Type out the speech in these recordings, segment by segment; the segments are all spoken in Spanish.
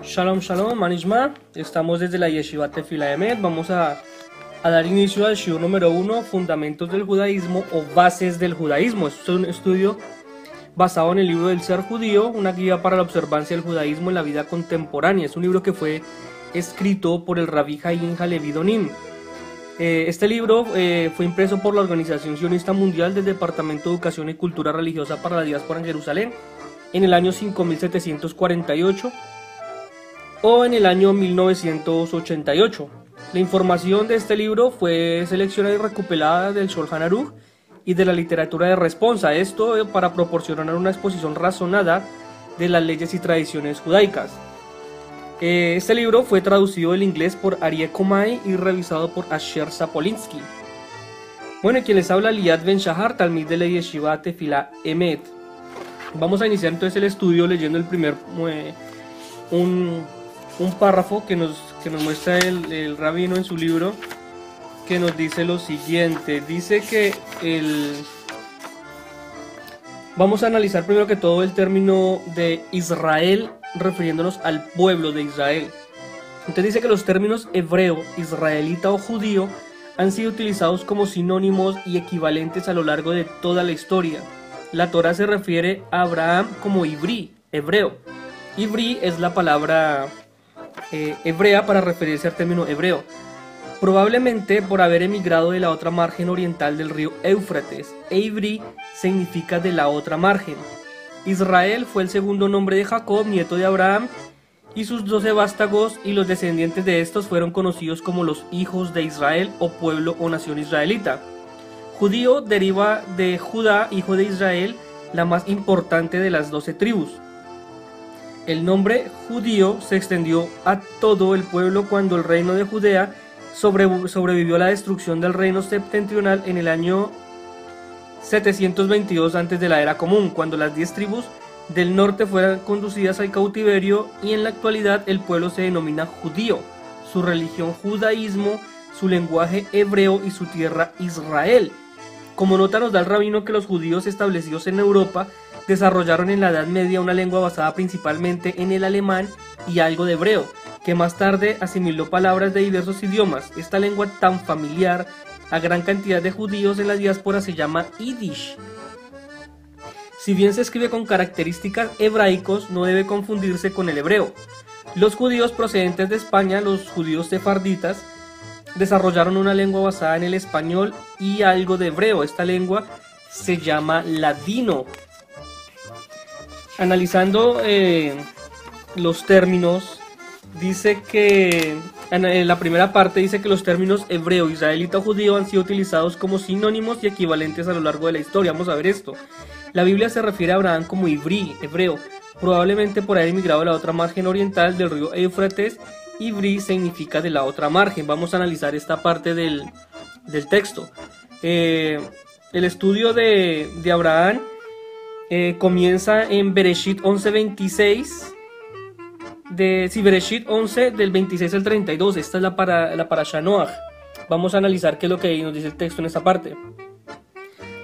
Shalom, shalom, manishma. Estamos desde la Yeshiva Tefila Emet. Vamos a dar inicio al shiur número 1, Fundamentos del Judaísmo o Bases del Judaísmo. Es un estudio basado en el libro del Ser Judío, una guía para la observancia del judaísmo en la vida contemporánea. Es un libro que fue escrito por el Rabbi Haim Halevi Donim. Este libro fue impreso por la Organización Sionista Mundial del Departamento de Educación y Cultura Religiosa para la Diáspora en Jerusalén en el año 5748 o en el año 1988. La información de este libro fue seleccionada y recopilada del Shulchan Aruch y de la literatura de responsa, esto para proporcionar una exposición razonada de las leyes y tradiciones judaicas. Este libro fue traducido del inglés por Aryeh Komay y revisado por Asher Sapolinsky. Bueno, y quien les habla, Liat Ben Shahar, talmid de la Yeshiva Tefila Emet. Vamos a iniciar entonces el estudio leyendo el primer un párrafo que nos muestra el rabino en su libro, que nos dice lo siguiente. Dice que vamos a analizar primero que todo el término de Israel, refiriéndonos al pueblo de Israel. Entonces dice que los términos hebreo, israelita o judío han sido utilizados como sinónimos y equivalentes a lo largo de toda la historia. La Torá se refiere a Abraham como Ivri, hebreo. Ivri es la palabra hebrea para referirse al término hebreo, probablemente por haber emigrado de la otra margen oriental del río Éufrates. Ivri significa de la otra margen. Israel fue el segundo nombre de Jacob, nieto de Abraham, y sus 12 vástagos, y los descendientes de estos fueron conocidos como los hijos de Israel o pueblo o nación israelita. Judío deriva de Judá, hijo de Israel, la más importante de las 12 tribus. El nombre judío se extendió a todo el pueblo cuando el reino de Judea sobrevivió a la destrucción del reino septentrional en el año 722 antes de la era común, cuando las 10 tribus del norte fueron conducidas al cautiverio, y en la actualidad el pueblo se denomina judío, su religión judaísmo, su lenguaje hebreo y su tierra Israel. Como nota nos da el rabino que los judíos establecidos en Europa desarrollaron en la Edad Media una lengua basada principalmente en el alemán y algo de hebreo, que más tarde asimiló palabras de diversos idiomas. Esta lengua tan familiar a gran cantidad de judíos en la diáspora se llama Yiddish. Si bien se escribe con características hebraicos, no debe confundirse con el hebreo. Los judíos procedentes de España, los judíos sefarditas, desarrollaron una lengua basada en el español y algo de hebreo. Esta lengua se llama ladino. Analizando los términos, dice que en la primera parte dice que los términos hebreo, israelita o judío han sido utilizados como sinónimos y equivalentes a lo largo de la historia. Vamos a ver esto. La Biblia se refiere a Abraham como Ivri, hebreo, probablemente por haber emigrado a la otra margen oriental del río Éufrates. Ivri significa de la otra margen. Vamos a analizar esta parte del texto. El estudio de Abraham comienza en Bereshit 11:26. Bereshit 11 del 26 al 32. Esta es la parasha Noach. Vamos a analizar qué es lo que nos dice el texto en esta parte.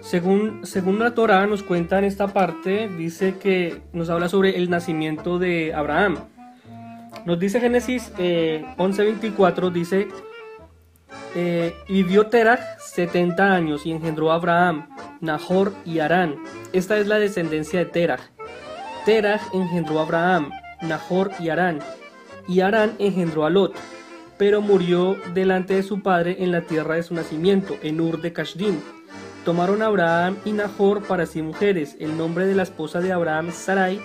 Según la Torá nos cuenta en esta parte, dice que nos habla sobre el nacimiento de Abraham. Nos dice Génesis 11:24, dice, vivió Terach 70 años y engendró a Abraham, Nahor y Harán. Esta es la descendencia de Terach. Terach engendró a Abraham, Nahor y Harán engendró a Lot, pero murió delante de su padre en la tierra de su nacimiento, en Ur de Kasdim. Tomaron a Abraham y Nahor para sí mujeres. El nombre de la esposa de Abraham, Sarai,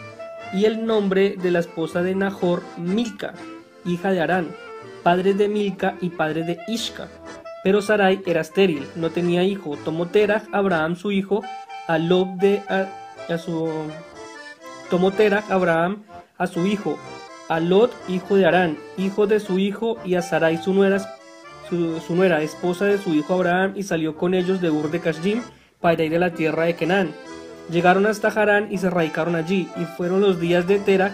y el nombre de la esposa de Nahor, Milca, hija de Harán, padre de Milca y padre de Ishka. Pero Sarai era estéril, no tenía hijo. Tomó Terach Abraham su hijo, a su hijo, a Lot, hijo de Harán, hijo de su hijo, y a Sarai su nuera, esposa de su hijo Abraham, y salió con ellos de Ur de Kasdim para ir a la tierra de Canaán. Llegaron hasta Harán y se radicaron allí, y fueron los días de Terach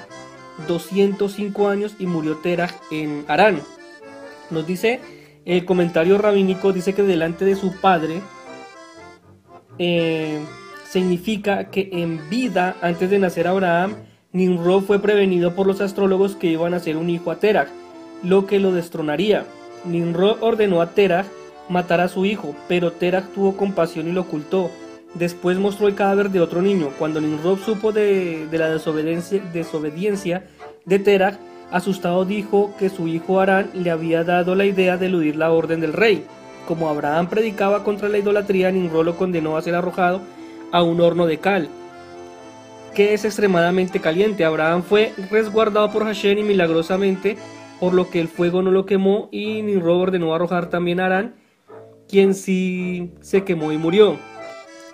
205 años, y murió Terach en Harán. Nos dice el comentario rabínico, dice que delante de su padre significa que en vida, antes de nacer Abraham, Nimrod fue prevenido por los astrólogos que iban a hacer un hijo a Terach, lo que lo destronaría. Nimrod ordenó a Terach matar a su hijo, pero Terach tuvo compasión y lo ocultó. Después mostró el cadáver de otro niño. Cuando Nimrod supo de la desobediencia de Terach, asustado dijo que su hijo Harán le había dado la idea de eludir la orden del rey. Como Abraham predicaba contra la idolatría, Nimrod lo condenó a ser arrojado a un horno de cal, que es extremadamente caliente. Abraham fue resguardado por Hashem y milagrosamente, por lo que el fuego no lo quemó, y Nimrod ordenó arrojar también a Harán, quien sí se quemó y murió.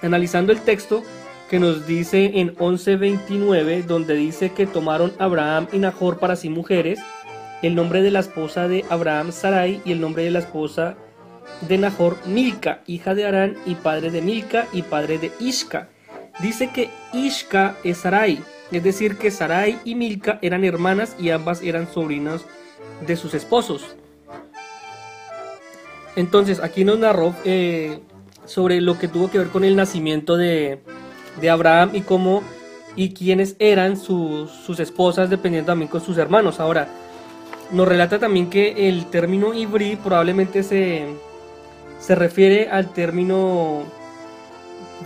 Analizando el texto que nos dice en 11:29, donde dice que tomaron Abraham y Nahor para sí mujeres, el nombre de la esposa de Abraham Sarai y el nombre de la esposa de Nahor Milca, hija de Harán y padre de Milca y padre de Ishka. Dice que Ishka es Sarai, es decir que Sarai y Milca eran hermanas y ambas eran sobrinas de sus esposos. Entonces aquí nos narró sobre lo que tuvo que ver con el nacimiento de Abraham y cómo y quiénes eran sus esposas, dependiendo también con sus hermanos. Ahora, nos relata también que el término Ivri probablemente se refiere al término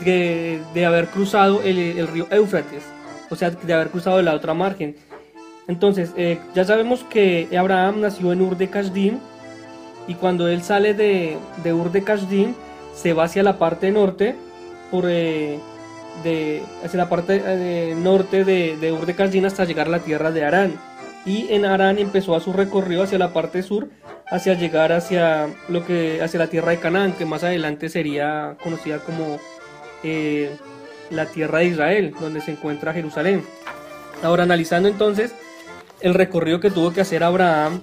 de haber cruzado el río Éufrates, o sea, de haber cruzado de la otra margen. Entonces, ya sabemos que Abraham nació en Ur de Kasdim, y cuando él sale de Ur de Kasdim, se va hacia la parte norte, hacia la parte norte de Ur de Kasdim hasta llegar a la tierra de Harán. Y en Harán empezó a su recorrido hacia la parte sur, hacia llegar hacia la tierra de Canaán, que más adelante sería conocida como la tierra de Israel, donde se encuentra Jerusalén. Ahora, analizando entonces el recorrido que tuvo que hacer Abraham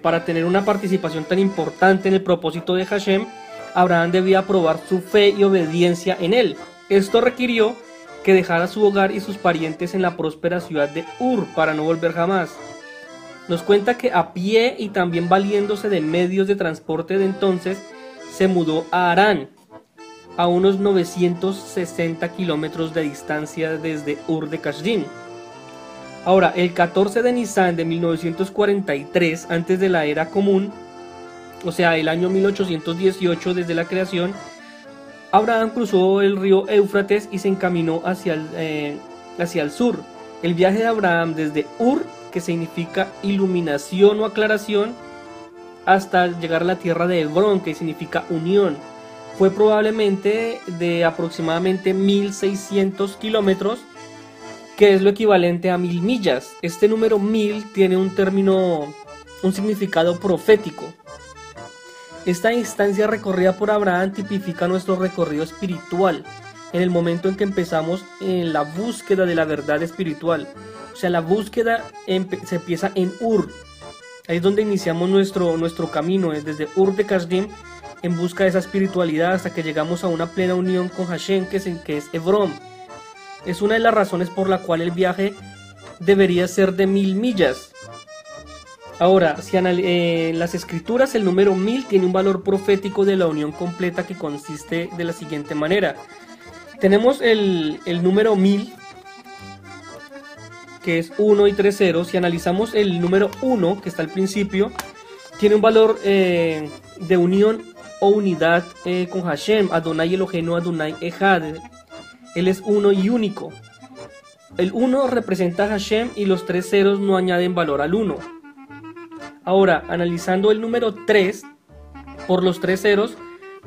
para tener una participación tan importante en el propósito de Hashem, Abraham debía probar su fe y obediencia en él. Esto requirió que dejara su hogar y sus parientes en la próspera ciudad de Ur para no volver jamás. Nos cuenta que a pie y también valiéndose de medios de transporte de entonces, se mudó a Harán, a unos 960 kilómetros de distancia desde Ur de Kasdim. Ahora, el 14 de Nisan de 1943, antes de la era común, o sea, el año 1818 desde la creación, Abraham cruzó el río Éufrates y se encaminó hacia el sur. El viaje de Abraham desde Ur, que significa iluminación o aclaración, hasta llegar a la tierra de Hebrón, que significa unión, fue probablemente de aproximadamente 1600 kilómetros, que es lo equivalente a 1000 millas. Este número 1000 tiene un significado profético. Esta instancia recorrida por Abraham tipifica nuestro recorrido espiritual, en el momento en que empezamos en la búsqueda de la verdad espiritual. O sea, la búsqueda se empieza en Ur. Ahí es donde iniciamos nuestro camino, desde Ur de Kasdim, en busca de esa espiritualidad, hasta que llegamos a una plena unión con Hashem, que es Hebrón. Es una de las razones por la cual el viaje debería ser de 1000 millas. Ahora, si en las escrituras el número 1000 tiene un valor profético de la unión completa, que consiste de la siguiente manera. Tenemos el número 1000, que es 1 y 3 ceros. Si analizamos el número 1, que está al principio, tiene un valor de unión o unidad con Hashem, Adonai Eloheinu Adonai Echad. Él es uno y único. El 1 representa a Hashem y los 3 ceros no añaden valor al 1. Ahora, analizando el número 3 por los 3 ceros,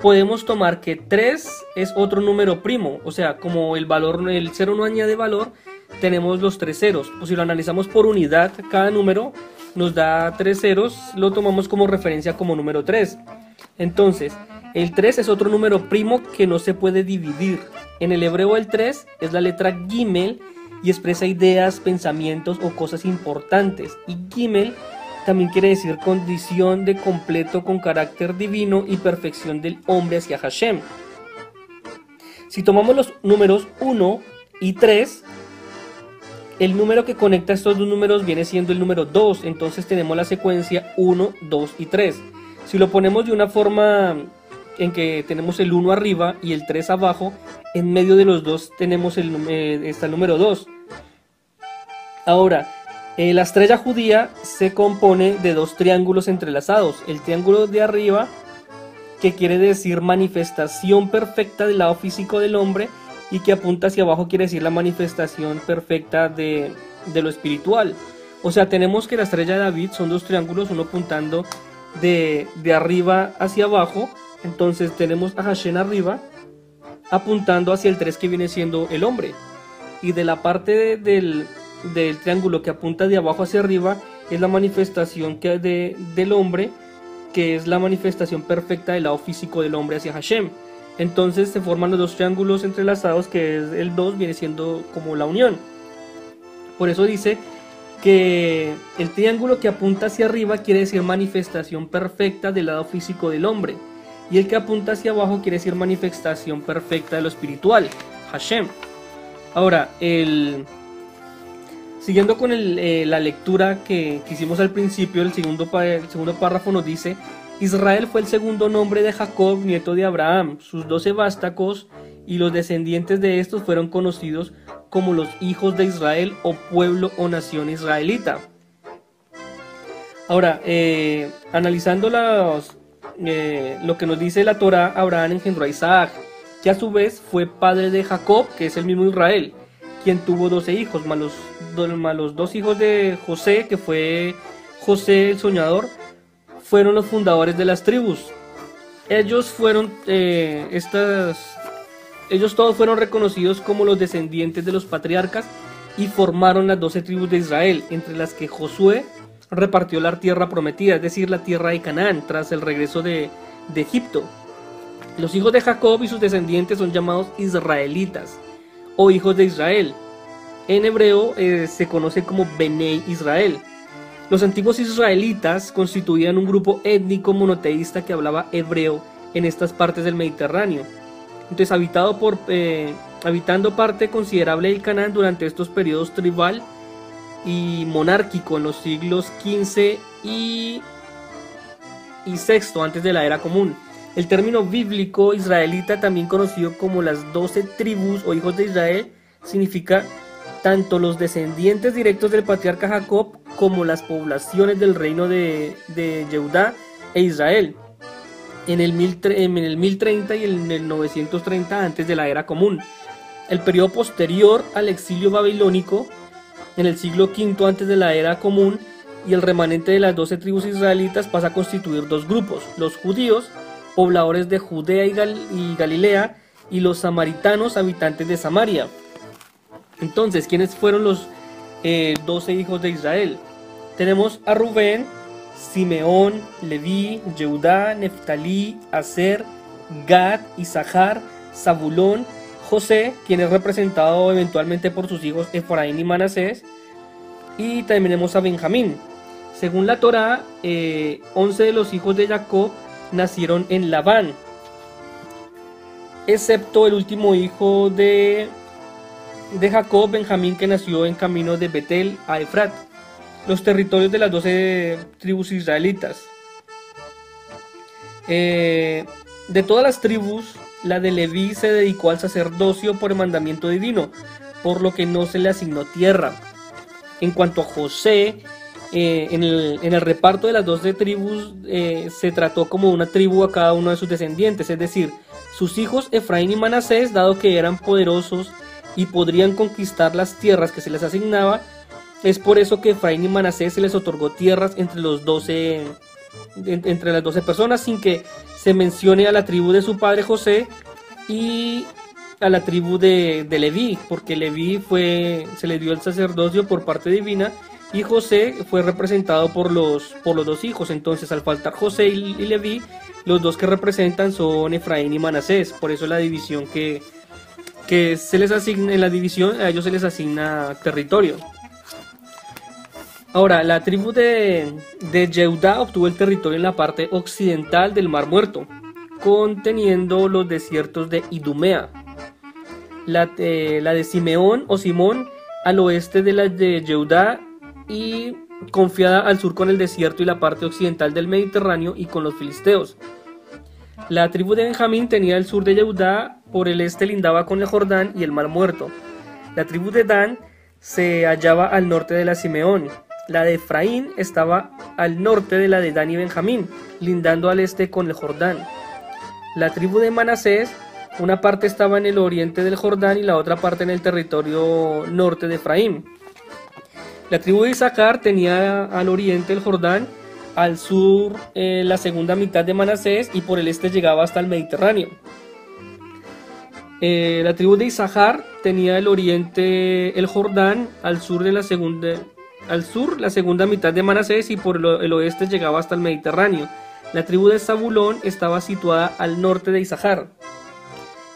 podemos tomar que 3 es otro número primo. O sea, como el 0 no añade valor, tenemos los 3 ceros. O si lo analizamos por unidad, cada número nos da 3 ceros, lo tomamos como referencia como número 3. Entonces, el 3 es otro número primo que no se puede dividir. En el hebreo el 3 es la letra Gimel y expresa ideas, pensamientos o cosas importantes. Y Gimel también quiere decir condición de completo con carácter divino y perfección del hombre hacia Hashem. Si tomamos los números 1 y 3, el número que conecta estos dos números viene siendo el número 2. Entonces tenemos la secuencia 1, 2 y 3. Si lo ponemos de una forma en que tenemos el 1 arriba y el 3 abajo, en medio de los dos tenemos está el número 2. Ahora, la estrella judía se compone de dos triángulos entrelazados. El triángulo de arriba, que quiere decir manifestación perfecta del lado físico del hombre, y que apunta hacia abajo quiere decir la manifestación perfecta de lo espiritual. O sea, tenemos que la estrella de David son dos triángulos, uno apuntando de arriba hacia abajo. Entonces tenemos a Hashem arriba apuntando hacia el 3, que viene siendo el hombre, y de la parte del triángulo que apunta de abajo hacia arriba es la manifestación del hombre, que es la manifestación perfecta del lado físico del hombre hacia Hashem. Entonces se forman los dos triángulos entrelazados, que es el 2, viene siendo como la unión. Por eso dice que el triángulo que apunta hacia arriba quiere decir manifestación perfecta del lado físico del hombre, y el que apunta hacia abajo quiere decir manifestación perfecta de lo espiritual, Hashem. Ahora, siguiendo con la lectura que hicimos al principio, el segundo párrafo nos dice: Israel fue el segundo nombre de Jacob, nieto de Abraham. Sus 12 vástagos y los descendientes de estos fueron conocidos como los hijos de Israel, o pueblo o nación israelita. Ahora, analizando lo que nos dice la Torá, Abraham engendró a Isaac, que a su vez fue padre de Jacob, que es el mismo Israel, quien tuvo 12 hijos, más los 2 hijos de José, que fue José el soñador, fueron los fundadores de las tribus. Ellos todos fueron reconocidos como los descendientes de los patriarcas y formaron las 12 tribus de Israel, entre las que Josué repartió la tierra prometida, es decir, la tierra de Canaán, tras el regreso de Egipto. Los hijos de Jacob y sus descendientes son llamados israelitas, o hijos de Israel. En hebreo se conoce como Benei Israel. Los antiguos israelitas constituían un grupo étnico monoteísta que hablaba hebreo en estas partes del Mediterráneo. Entonces, habitando parte considerable del Canaán durante estos periodos tribal y monárquico en los siglos XV y VI antes de la era común. El término bíblico israelita, también conocido como las 12 tribus o hijos de Israel, significa tanto los descendientes directos del patriarca Jacob como las poblaciones del reino de Yehudá e Israel en el 1030 y en el 930 antes de la era común. El periodo posterior al exilio babilónico, en el siglo V antes de la era común, y el remanente de las 12 tribus israelitas pasa a constituir dos grupos: los judíos, pobladores de Judea y Galilea, y los samaritanos, habitantes de Samaria. Entonces, ¿quiénes fueron los 12 hijos de Israel? Tenemos a Rubén, Simeón, Leví, Yehudá, Neftalí, Aser, Gad, Isahar, Zabulón, José, quien es representado eventualmente por sus hijos Efraín y Manasés, y también tenemos a Benjamín. Según la Torá, 11 de los hijos de Jacob nacieron en Labán, excepto el último hijo de Jacob, Benjamín, que nació en camino de Betel a Efrat, los territorios de las 12 tribus israelitas. De todas las tribus, la de Leví se dedicó al sacerdocio por el mandamiento divino, por lo que no se le asignó tierra. En cuanto a José, en el reparto de las 12 tribus se trató como una tribu a cada uno de sus descendientes, es decir, sus hijos Efraín y Manasés, dado que eran poderosos y podrían conquistar las tierras que se les asignaba. Es por eso que Efraín y Manasés se les otorgó tierras entre las 12 personas, sin que se mencione a la tribu de su padre José y a la tribu de Leví, porque Leví se le dio el sacerdocio por parte divina, y José fue representado por los 2 hijos. Entonces, al faltar José y Leví, los 2 que representan son Efraín y Manasés. Por eso la división que se les asigna, en la división a ellos se les asigna territorio. Ahora, la tribu de Yehudá obtuvo el territorio en la parte occidental del Mar Muerto, conteniendo los desiertos de Idumea. La de Simeón o Simón al oeste de la de Yehudá, y confiada al sur con el desierto y la parte occidental del Mediterráneo y con los filisteos. La tribu de Benjamín tenía el sur de Yehudá, por el este lindaba con el Jordán y el Mar Muerto. La tribu de Dan se hallaba al norte de la Simeón. La de Efraín estaba al norte de la de Dan y Benjamín, lindando al este con el Jordán. La tribu de Manasés, una parte estaba en el oriente del Jordán y la otra parte en el territorio norte de Efraín. La tribu de Isaacar tenía al oriente el Jordán, al sur la segunda mitad de Manasés y por el este llegaba hasta el Mediterráneo. La tribu de Isaacar tenía el oriente el Jordán, al sur la segunda mitad de Manasés y por el oeste llegaba hasta el Mediterráneo. La tribu de Zabulón estaba situada al norte de Isaacar.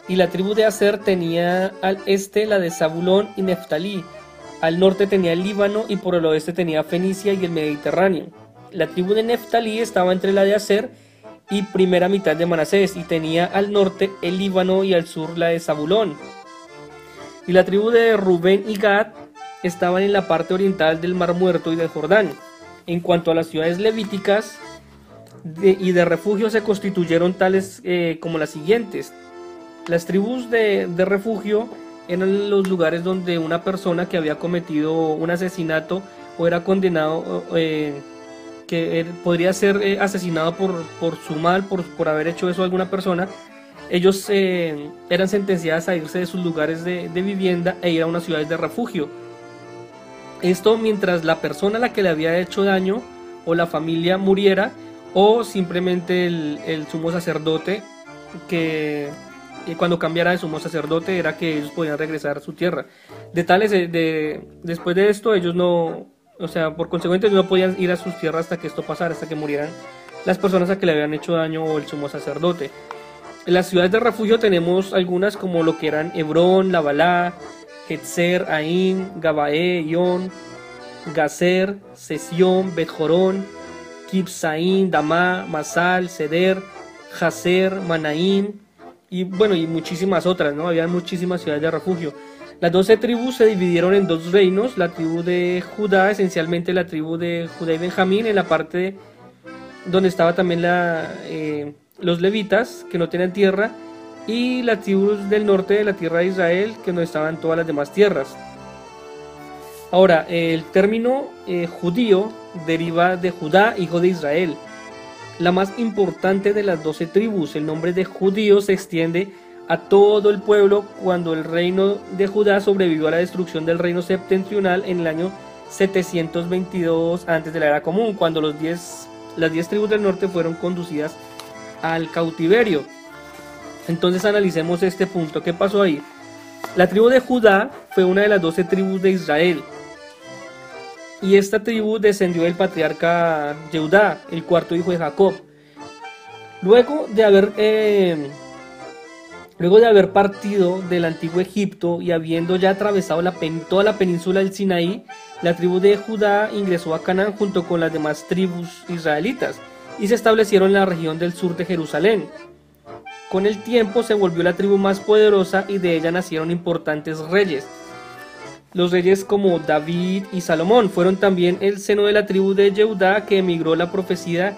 Y la tribu de Aser tenía al este la de Zabulón y Neftalí. Al norte tenía el Líbano y por el oeste tenía Fenicia y el Mediterráneo. La tribu de Neftalí estaba entre la de Aser y primera mitad de Manasés y tenía al norte el Líbano y al sur la de Zabulón. Y la tribu de Rubén y Gad estaban en la parte oriental del Mar Muerto y del Jordán. En cuanto a las ciudades levíticas y de refugio se constituyeron tales como las siguientes. Las tribus de refugio eran los lugares donde una persona que había cometido un asesinato o era condenado, que podría ser asesinado por su mal, por haber hecho eso a alguna persona. Ellos eran sentenciados a irse de sus lugares de vivienda e ir a unas ciudades de refugio. Esto mientras la persona a la que le había hecho daño o la familia muriera, o simplemente el sumo sacerdote, que cuando cambiara de sumo sacerdote era que ellos podían regresar a su tierra. Después de esto ellos no, o sea, por consecuente no podían ir a sus tierras hasta que esto pasara, hasta que murieran las personas a que le habían hecho daño o el sumo sacerdote. En las ciudades de refugio tenemos algunas como lo que eran Hebrón, Labalá, Hetzer, Ain, Gabaé, Ión, Gazer, Sesión, Bet-Jorón, Kibsaín, Damá, Masal, Seder, Jazer, Manaín y bueno, y muchísimas otras, ¿no? Había muchísimas ciudades de refugio. Las 12 tribus se dividieron en dos reinos, la tribu de Judá, esencialmente la tribu de Judá y Benjamín, en la parte donde estaba también los levitas, que no tenían tierra, y las tribus del norte de la tierra de Israel, que no estaban todas las demás tierras. Ahora, el término judío deriva de Judá, hijo de Israel, la más importante de las 12 tribus. El nombre de judío se extiende a todo el pueblo cuando el reino de Judá sobrevivió a la destrucción del reino septentrional en el año 722 antes de la era común, cuando las 10 tribus del norte fueron conducidas al cautiverio. Entonces analicemos este punto. ¿Qué pasó ahí? La tribu de Judá fue una de las 12 tribus de Israel. Y esta tribu descendió del patriarca Yehudá, el cuarto hijo de Jacob. Luego de haber partido del antiguo Egipto y habiendo ya atravesado toda la península del Sinaí, la tribu de Judá ingresó a Canaán junto con las demás tribus israelitas y se establecieron en la región del sur de Jerusalén. Con el tiempo se volvió la tribu más poderosa y de ella nacieron importantes reyes. Los reyes como David y Salomón fueron también el seno de la tribu de Yehudá, que emigró la profecía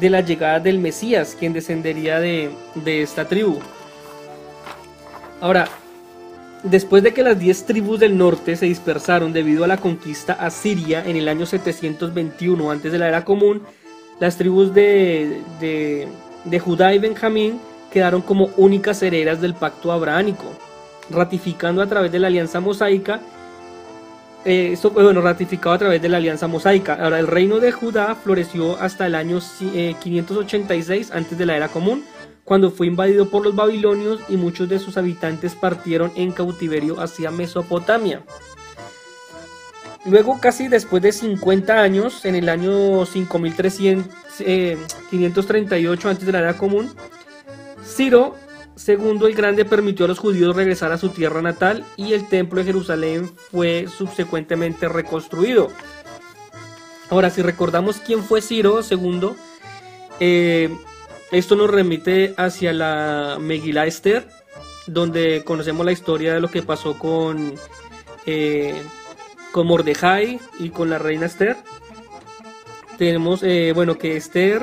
de la llegada del Mesías, quien descendería de esta tribu. Ahora, después de que las 10 tribus del norte se dispersaron debido a la conquista asiria en el año 721 antes de la era común, las tribus de Judá y Benjamín quedaron como únicas herederas del pacto abrahámico, ratificando a través de la alianza mosaica. Ratificado a través de la alianza mosaica. Ahora, el reino de Judá floreció hasta el año 586 antes de la era común, cuando fue invadido por los babilonios y muchos de sus habitantes partieron en cautiverio hacia Mesopotamia. Luego, casi después de 50 años, en el año 538 antes de la era común, Ciro II el Grande permitió a los judíos regresar a su tierra natal y el templo de Jerusalén fue subsecuentemente reconstruido. Ahora, si recordamos quién fue Ciro II, esto nos remite hacia la Megilá Esther, donde conocemos la historia de lo que pasó con Mordejai y con la reina Esther. Tenemos que Esther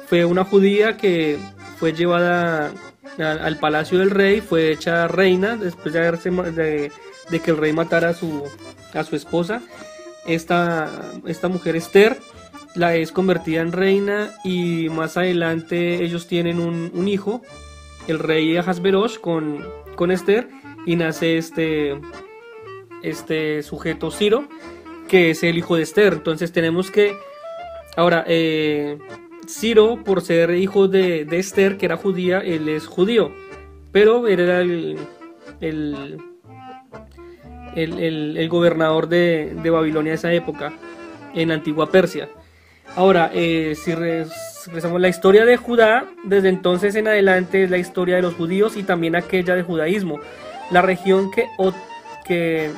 fue una judía que fue llevada al palacio del rey, fue hecha reina después de que el rey matara a su esposa. Esta mujer Esther la es convertida en reina y más adelante ellos tienen un hijo, el rey Ahasverosh con Esther, y nace este sujeto Ciro, que es el hijo de Esther. Entonces tenemos que ahora Ciro, por ser hijo de Esther, que era judía, él es judío, pero él era el gobernador de Babilonia de esa época, en la antigua Persia. Ahora, si regresamos la historia de Judá, desde entonces en adelante es la historia de los judíos y también aquella de judaísmo. La región que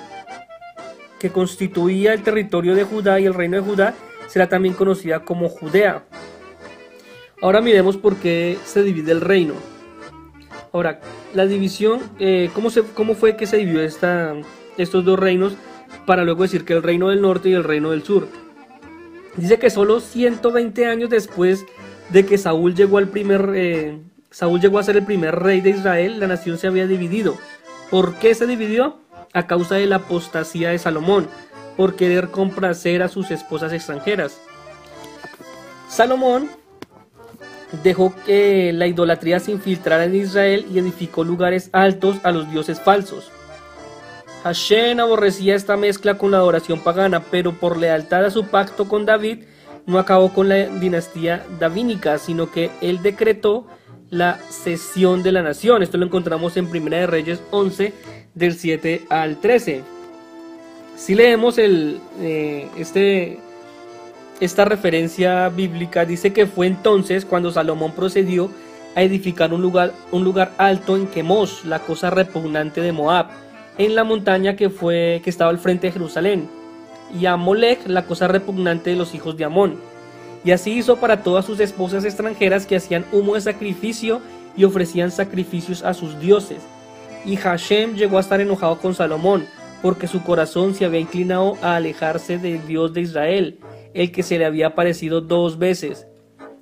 constituía el territorio de Judá y el reino de Judá será también conocida como Judea. Ahora miremos por qué se divide el reino. Ahora, la división, ¿cómo fue que se dividió estos dos reinos, para luego decir que el reino del norte y el reino del sur? Dice que solo 120 años después de que Saúl llegó a ser el primer rey de Israel, la nación se había dividido. ¿Por qué se dividió? A causa de la apostasía de Salomón, por querer complacer a sus esposas extranjeras. Salomón dejó que la idolatría se infiltrara en Israel y edificó lugares altos a los dioses falsos. Hashem aborrecía esta mezcla con la adoración pagana, pero por lealtad a su pacto con David, no acabó con la dinastía davínica, sino que él decretó la cesión de la nación. Esto lo encontramos en Primera de Reyes 11, del 7 al 13. Si leemos esta referencia bíblica, dice que fue entonces cuando Salomón procedió a edificar un lugar alto en Quemos, la cosa repugnante de Moab, en la montaña que estaba al frente de Jerusalén, y a Molech, la cosa repugnante de los hijos de Amón. Y así hizo para todas sus esposas extranjeras que hacían humo de sacrificio y ofrecían sacrificios a sus dioses. Y Hashem llegó a estar enojado con Salomón, porque su corazón se había inclinado a alejarse del Dios de Israel, el que se le había aparecido 2 veces.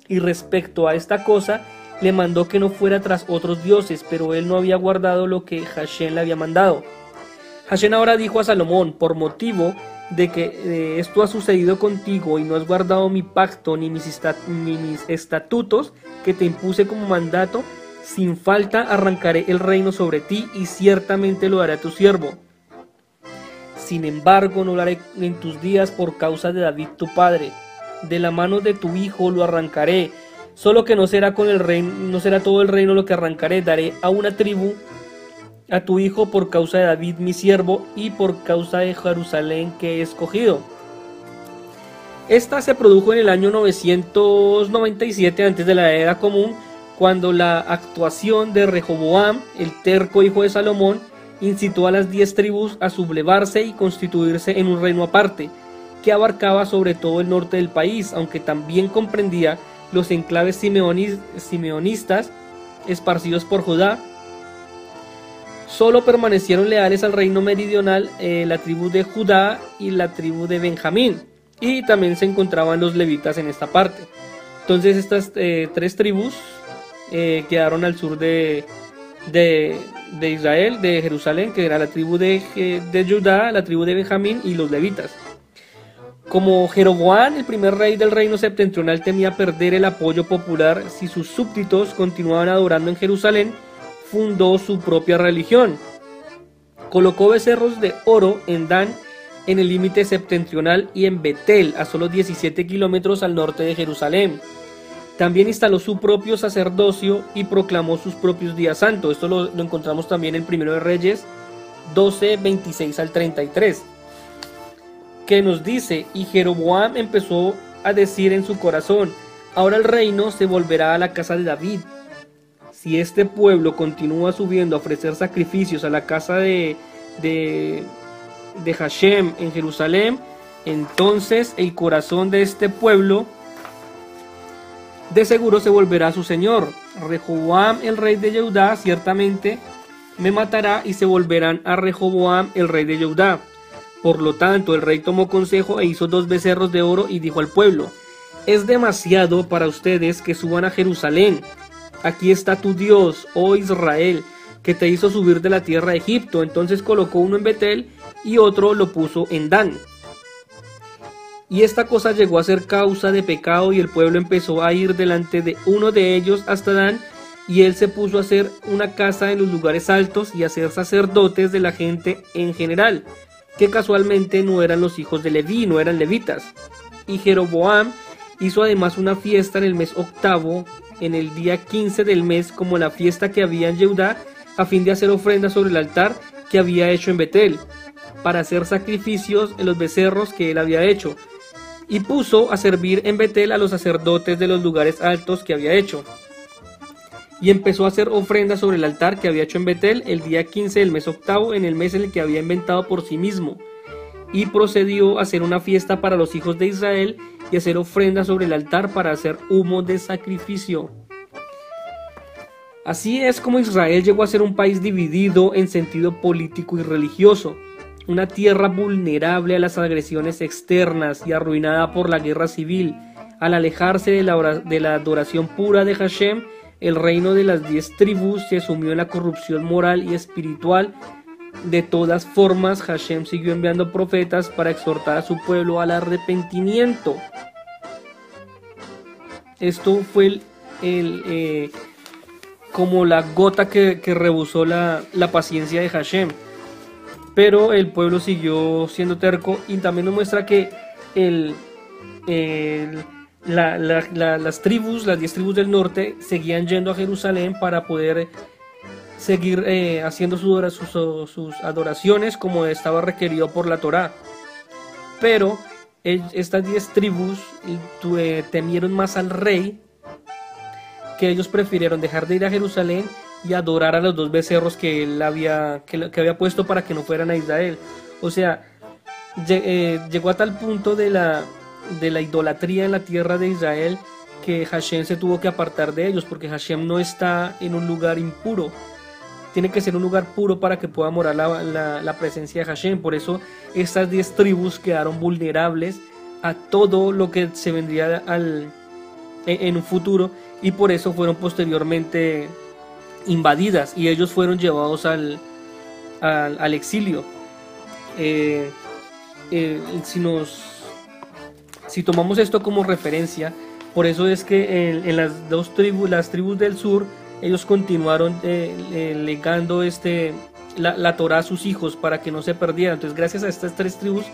Y respecto a esta cosa, le mandó que no fuera tras otros dioses, pero él no había guardado lo que Hashem le había mandado. Hashem ahora dijo a Salomón: por motivo de que esto ha sucedido contigo y no has guardado mi pacto ni mis estatutos que te impuse como mandato, sin falta arrancaré el reino sobre ti y ciertamente lo daré a tu siervo. Sin embargo, no lo haré en tus días por causa de David tu padre. De la mano de tu hijo lo arrancaré. Solo que no será todo el reino lo que arrancaré. Daré a una tribu a tu hijo por causa de David mi siervo y por causa de Jerusalén que he escogido. Esta se produjo en el año 997 antes de la era común, cuando la actuación de Rehoboam, el terco hijo de Salomón, incitó a las 10 tribus a sublevarse y constituirse en un reino aparte, que abarcaba sobre todo el norte del país, aunque también comprendía los enclaves simeonistas esparcidos por Judá. Solo permanecieron leales al reino meridional la tribu de Judá y la tribu de Benjamín, y también se encontraban los levitas en esta parte. Entonces estas 3 tribus quedaron al sur de Israel, de Jerusalén, que era la tribu de Judá, la tribu de Benjamín y los levitas. Como Jeroboam, el primer rey del reino septentrional, temía perder el apoyo popular si sus súbditos continuaban adorando en Jerusalén, fundó su propia religión. Colocó becerros de oro en Dan, en el límite septentrional, y en Betel, a solo 17 kilómetros al norte de Jerusalén. También instaló su propio sacerdocio y proclamó sus propios días santos. Esto lo encontramos también en Primero de Reyes 12, 26 al 33. Que nos dice: y Jeroboam empezó a decir en su corazón: ahora el reino se volverá a la casa de David. Si este pueblo continúa subiendo a ofrecer sacrificios a la casa de Hashem en Jerusalén, entonces el corazón de este pueblo de seguro se volverá a su señor. Rehoboam, el rey de Judá, ciertamente me matará, y se volverán a Rehoboam, el rey de Judá. Por lo tanto, el rey tomó consejo e hizo 2 becerros de oro y dijo al pueblo: es demasiado para ustedes que suban a Jerusalén. Aquí está tu Dios, oh Israel. que te hizo subir de la tierra de Egipto. Entonces colocó uno en Betel y otro lo puso en Dan. Y esta cosa llegó a ser causa de pecado, y el pueblo empezó a ir delante de uno de ellos hasta Dan, y él se puso a hacer una casa en los lugares altos y a ser sacerdotes de la gente en general, que casualmente no eran los hijos de Leví, no eran levitas. Y Jeroboam hizo además una fiesta en el mes octavo, en el día 15 del mes, como la fiesta que había en Judá, a fin de hacer ofrendas sobre el altar que había hecho en Betel, para hacer sacrificios en los becerros que él había hecho. Y puso a servir en Betel a los sacerdotes de los lugares altos que había hecho. Y empezó a hacer ofrendas sobre el altar que había hecho en Betel el día 15 del mes octavo, en el mes en el que había inventado por sí mismo. Y procedió a hacer una fiesta para los hijos de Israel y hacer ofrendas sobre el altar para hacer humo de sacrificio. Así es como Israel llegó a ser un país dividido en sentido político y religioso, una tierra vulnerable a las agresiones externas y arruinada por la guerra civil. Al alejarse de la adoración pura de Hashem, el reino de las 10 tribus se sumió en la corrupción moral y espiritual. De todas formas, Hashem siguió enviando profetas para exhortar a su pueblo al arrepentimiento. Esto fue como la gota que rebosó la paciencia de Hashem. Pero el pueblo siguió siendo terco, y también nos muestra que las 10 tribus del norte seguían yendo a Jerusalén para poder seguir haciendo sus adoraciones como estaba requerido por la Torá. Pero estas 10 tribus temieron más al rey, que ellos prefirieron dejar de ir a Jerusalén y adorar a los 2 becerros que él había puesto para que no fueran a Israel. O sea, llegó a tal punto de la idolatría en la tierra de Israel que Hashem se tuvo que apartar de ellos, porque Hashem no está en un lugar impuro. Tiene que ser un lugar puro para que pueda morar la presencia de Hashem. Por eso estas 10 tribus quedaron vulnerables a todo lo que se vendría en un futuro, y por eso fueron posteriormente invadidas y ellos fueron llevados al exilio. Si tomamos esto como referencia, por eso es que en las tribus del sur, ellos continuaron legando la Torá a sus hijos para que no se perdieran. Entonces, gracias a estas 3 tribus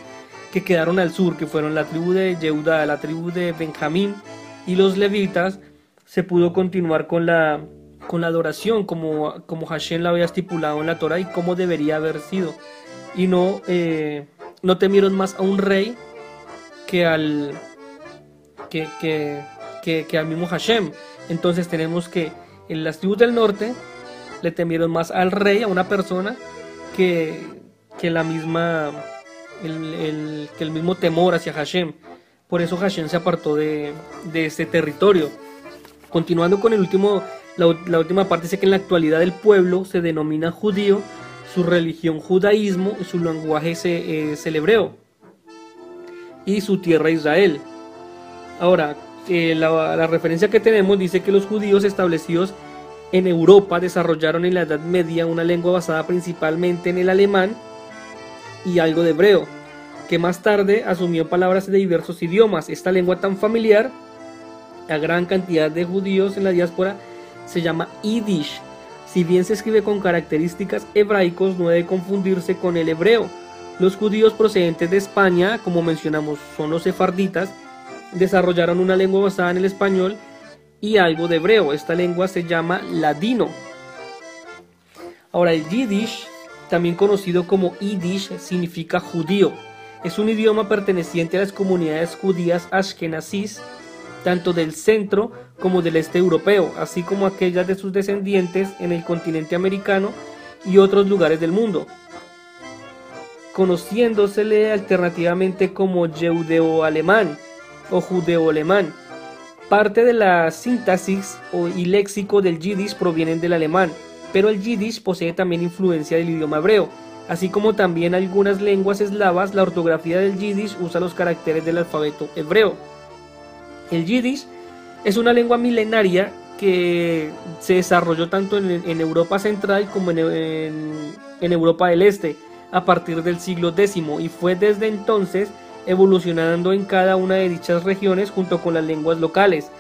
que quedaron al sur, que fueron la tribu de Jehudá, la tribu de Benjamín y los levitas, se pudo continuar con la adoración como Hashem la había estipulado en la Torá y como debería haber sido. Y no temieron más a un rey que al mismo Hashem. Entonces tenemos que en las tribus del norte le temieron más al rey, a una persona, que el mismo temor hacia Hashem. Por eso Hashem se apartó de este territorio. Continuando con la última parte, dice que en la actualidad el pueblo se denomina judío, su religión judaísmo, su lenguaje es el hebreo y su tierra Israel. Ahora, la referencia que tenemos dice que los judíos establecidos en Europa desarrollaron en la Edad Media una lengua basada principalmente en el alemán y algo de hebreo, que más tarde asumió palabras de diversos idiomas. Esta lengua tan familiar a gran cantidad de judíos en la diáspora se llama Yiddish. Si bien se escribe con características hebraicos, no debe confundirse con el hebreo. Los judíos procedentes de España, como mencionamos, son los sefarditas, desarrollaron una lengua basada en el español y algo de hebreo. Esta lengua se llama ladino. Ahora, el Yiddish, también conocido como Yiddish, significa judío. Es un idioma perteneciente a las comunidades judías ashkenazís, tanto del centro como del este europeo, así como aquellas de sus descendientes en el continente americano y otros lugares del mundo, conociéndosele alternativamente como judeo-alemán o judeo-alemán. Parte de la sintaxis y léxico del Yiddish provienen del alemán, pero el Yiddish posee también influencia del idioma hebreo, así como también algunas lenguas eslavas. La ortografía del Yiddish usa los caracteres del alfabeto hebreo. El Yiddish es una lengua milenaria que se desarrolló tanto en Europa Central como en Europa del Este a partir del siglo X, y fue desde entonces evolucionando en cada una de dichas regiones junto con las lenguas locales.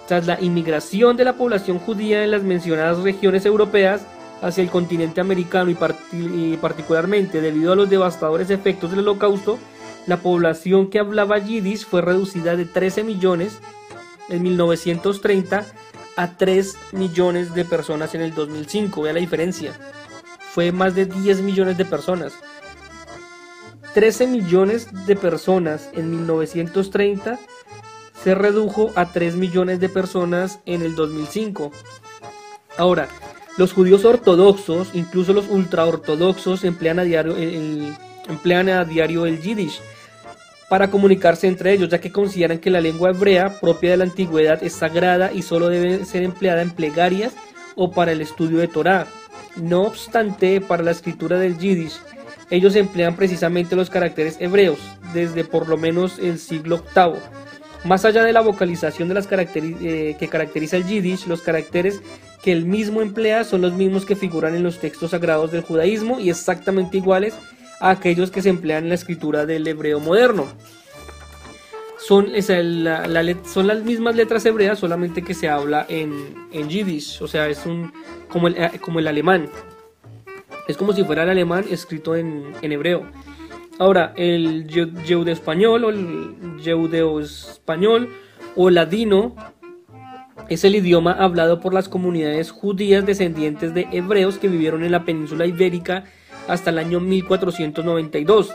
Tras la inmigración de la población judía en las mencionadas regiones europeas hacia el continente americano y particularmente debido a los devastadores efectos del Holocausto, la población que hablaba yiddish fue reducida de 13 millones en 1930 a 3 millones de personas en el 2005. Vea la diferencia. Fue más de 10 millones de personas. 13 millones de personas en 1930 se redujo a 3 millones de personas en el 2005. Ahora, los judíos ortodoxos, incluso los ultraortodoxos, emplean a diario el yiddish para comunicarse entre ellos, ya que consideran que la lengua hebrea propia de la antigüedad es sagrada y solo debe ser empleada en plegarias o para el estudio de Torá. No obstante, para la escritura del yiddish, ellos emplean precisamente los caracteres hebreos, desde por lo menos el siglo VIII. Más allá de la vocalización de las que caracteriza el yiddish, los caracteres que él mismo emplea son los mismos que figuran en los textos sagrados del judaísmo y exactamente iguales a aquellos que se emplean en la escritura del hebreo moderno. Son las mismas letras hebreas, solamente que se habla en yiddish, o sea, es como el alemán. Es como si fuera el alemán escrito en hebreo. Ahora, el judeo-español o ladino es el idioma hablado por las comunidades judías descendientes de hebreos que vivieron en la península ibérica hasta el año 1492.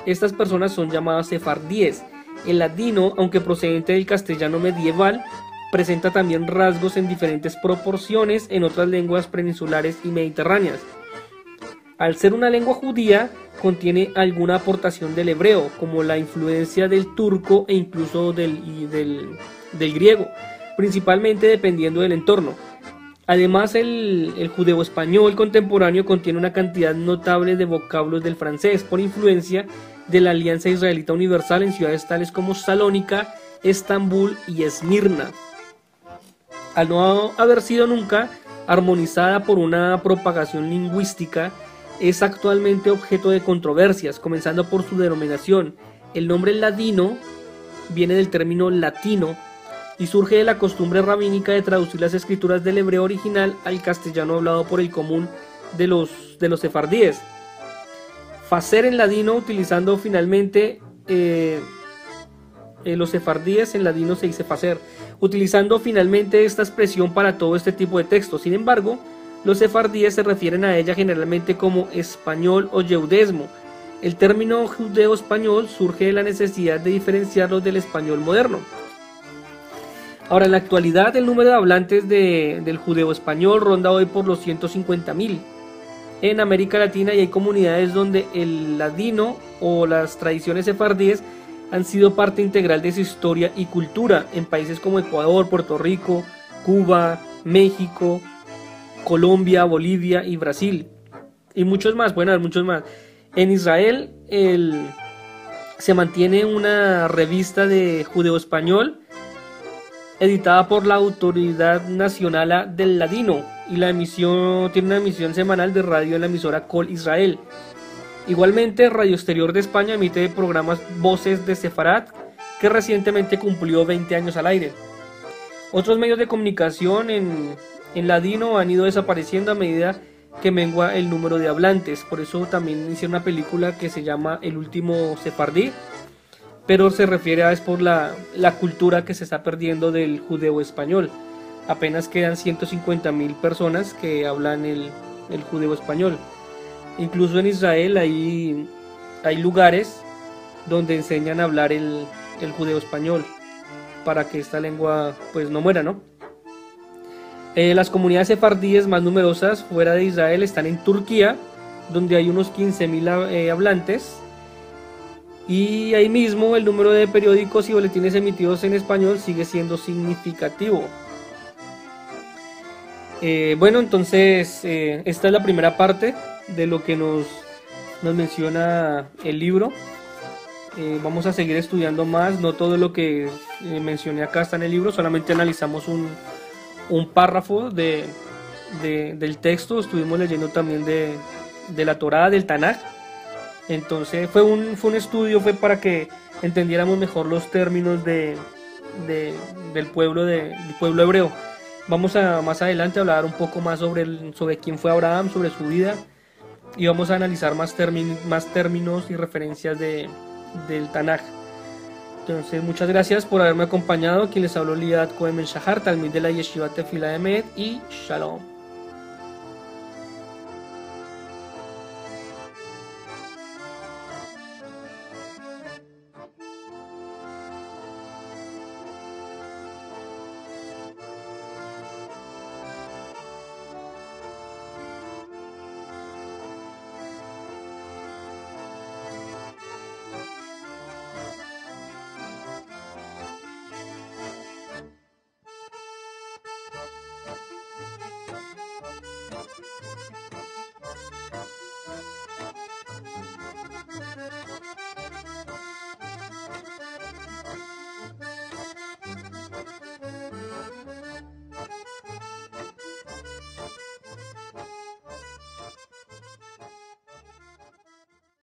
Estas personas son llamadas sefardíes. El ladino, aunque procedente del castellano medieval, presenta también rasgos en diferentes proporciones en otras lenguas peninsulares y mediterráneas. Al ser una lengua judía, contiene alguna aportación del hebreo, como la influencia del turco e incluso del griego, principalmente dependiendo del entorno. Además, el judeo-español contemporáneo contiene una cantidad notable de vocablos del francés, por influencia de la Alianza Israelita Universal en ciudades tales como Salónica, Estambul y Esmirna. Al no haber sido nunca armonizada por una propagación lingüística, es actualmente objeto de controversias, comenzando por su denominación. El nombre ladino viene del término latino y surge de la costumbre rabínica de traducir las escrituras del hebreo original al castellano hablado por el común de los sefardíes. Facer en ladino, utilizando finalmente los sefardíes en ladino se dice facer, utilizando finalmente esta expresión para todo este tipo de textos. Sin embargo, los sefardíes se refieren a ella generalmente como español o yeudesmo. El término judeo-español surge de la necesidad de diferenciarlo del español moderno. Ahora, en la actualidad, el número de hablantes del judeo-español ronda hoy por los 150.000 en América Latina, y hay comunidades donde el ladino o las tradiciones sefardíes han sido parte integral de su historia y cultura en países como Ecuador, Puerto Rico, Cuba, México, Colombia, Bolivia y Brasil, y muchos más, bueno, muchos más. En Israel se mantiene una revista de judeo-español editada por la Autoridad Nacional del Ladino, y tiene una emisión semanal de radio en la emisora Kol Israel. Igualmente, Radio Exterior de España emite programas Voces de Sefarad, que recientemente cumplió 20 años al aire. Otros medios de comunicación en ladino han ido desapareciendo a medida que mengua el número de hablantes. Por eso también hice una película que se llama El último sefardí, pero se refiere a por la cultura que se está perdiendo del judeo español. Apenas quedan 150.000 personas que hablan el judeo español. Incluso en Israel hay lugares donde enseñan a hablar el judeo español para que esta lengua pues no muera, ¿no? Las comunidades sefardíes más numerosas fuera de Israel están en Turquía, donde hay unos 15.000 hablantes, y ahí mismo el número de periódicos y boletines emitidos en español sigue siendo significativo. Bueno, entonces esta es la primera parte de lo que nos menciona el libro. Vamos a seguir estudiando más, no todo lo que mencioné acá está en el libro, solamente analizamos un párrafo del texto, estuvimos leyendo también de la Torá, del Tanaj. Entonces fue un estudio, fue para que entendiéramos mejor los términos del pueblo hebreo. Vamos a más adelante hablar un poco más sobre quién fue Abraham, sobre su vida, y vamos a analizar más términos y referencias del Tanaj. Entonces, muchas gracias por haberme acompañado. Quien les habló, Liad Cohen Ben Shahar, Talmid de la Yeshiva Tefila Emet, y Shalom.